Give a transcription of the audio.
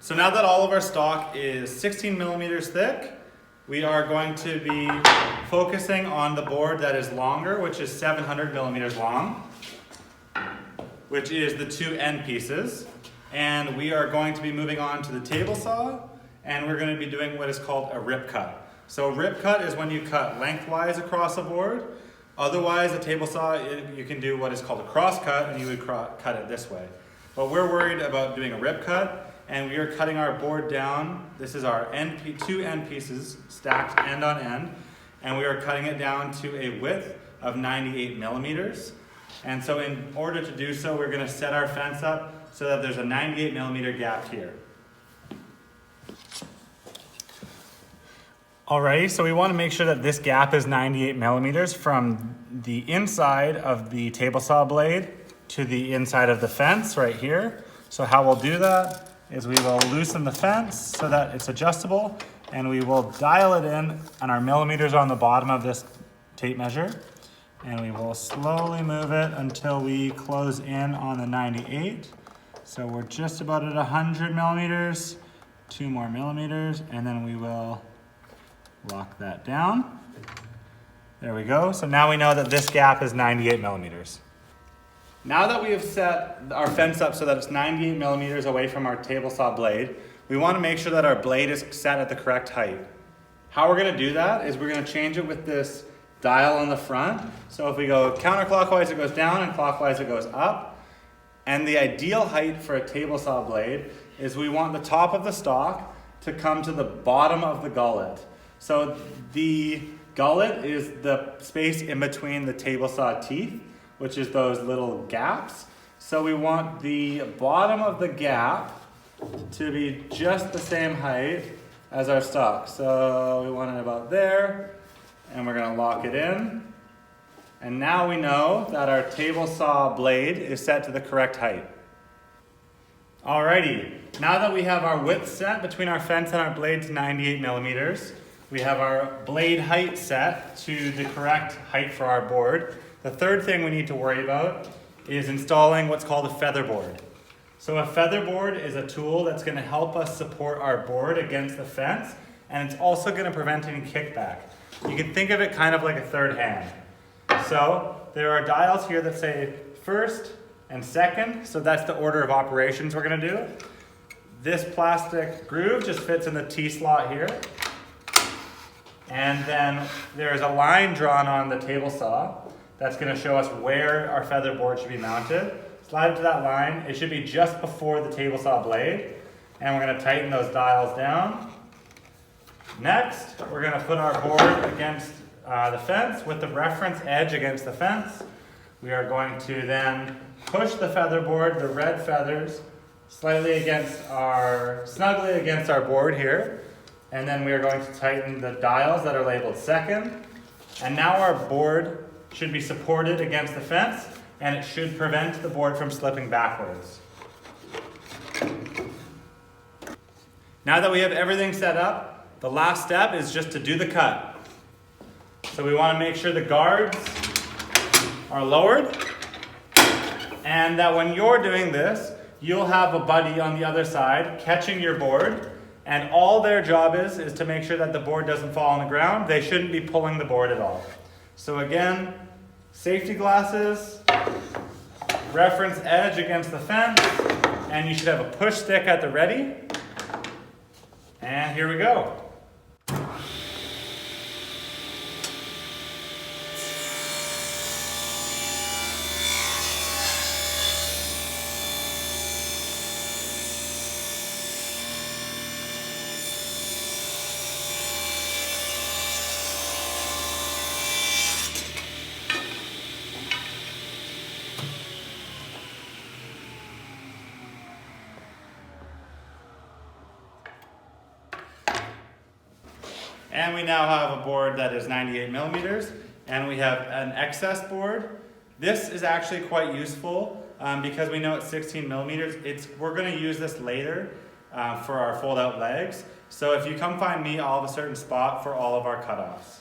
So now that all of our stock is 16 millimeters thick, we are going to be focusing on the board that is longer, which is 700 millimeters long, which is the two end pieces. And we are going to be moving on to the table saw, and we're going to be doing what is called a rip cut. So a rip cut is when you cut lengthwise across a board. Otherwise, a table saw, you can do what is called a cross cut, and you would cut it this way. But we're worried about doing a rip cut, and we are cutting our board down. This is our two end pieces stacked end on end, and we are cutting it down to a width of 98 millimeters. And so in order to do so, we're going to set our fence up so that there's a 98 millimeter gap here. Alrighty, so we want to make sure that this gap is 98 millimeters from the inside of the table saw blade to the inside of the fence right here. So how we'll do that is we will loosen the fence so that it's adjustable, and we will dial it in on our millimeters on the bottom of this tape measure, and we will slowly move it until we close in on the 98. So we're just about at 100 millimeters, 2 more millimeters, and then we will lock that down. There we go. So now we know that this gap is 98 millimeters. Now that we have set our fence up so that it's 98 millimeters away from our table saw blade, we want to make sure that our blade is set at the correct height. How we're going to do that is we're going to change it with this dial on the front. So if we go counterclockwise, it goes down, and clockwise, it goes up. And the ideal height for a table saw blade is we want the top of the stock to come to the bottom of the gullet. So the gullet is the space in between the table saw teeth, which is those little gaps. So we want the bottom of the gap to be just the same height as our stock. So we want it about there, and we're gonna lock it in. And now we know that our table saw blade is set to the correct height. Alrighty, now that we have our width set between our fence and our blade to 98 millimeters, we have our blade height set to the correct height for our board. The third thing we need to worry about is installing what's called a featherboard. So a featherboard is a tool that's going to help us support our board against the fence, and it's also going to prevent any kickback. You can think of it kind of like a third hand. So there are dials here that say first and second, so that's the order of operations we're going to do. This plastic groove just fits in the T-slot here. And then there's a line drawn on the table saw that's going to show us where our feather board should be mounted. Slide it to that line. It should be just before the table saw blade. And we're going to tighten those dials down. Next, we're going to put our board against the fence with the reference edge against the fence. We are going to then push the feather board, the red feathers, snugly against our board here. And then we are going to tighten the dials that are labeled second. And now our board should be supported against the fence, and it should prevent the board from slipping backwards. Now that we have everything set up, the last step is just to do the cut. So we want to make sure the guards are lowered, and that when you're doing this, you'll have a buddy on the other side catching your board. And all their job is to make sure that the board doesn't fall on the ground. They shouldn't be pulling the board at all. So again, safety glasses, reference edge against the fence, and you should have a push stick at the ready. And here we go. And we now have a board that is 98 millimeters, and we have an excess board. This is actually quite useful because we know it's 16 millimeters. We're going to use this later for our fold-out legs. So if you come find me, I'll have a certain spot for all of our cutoffs.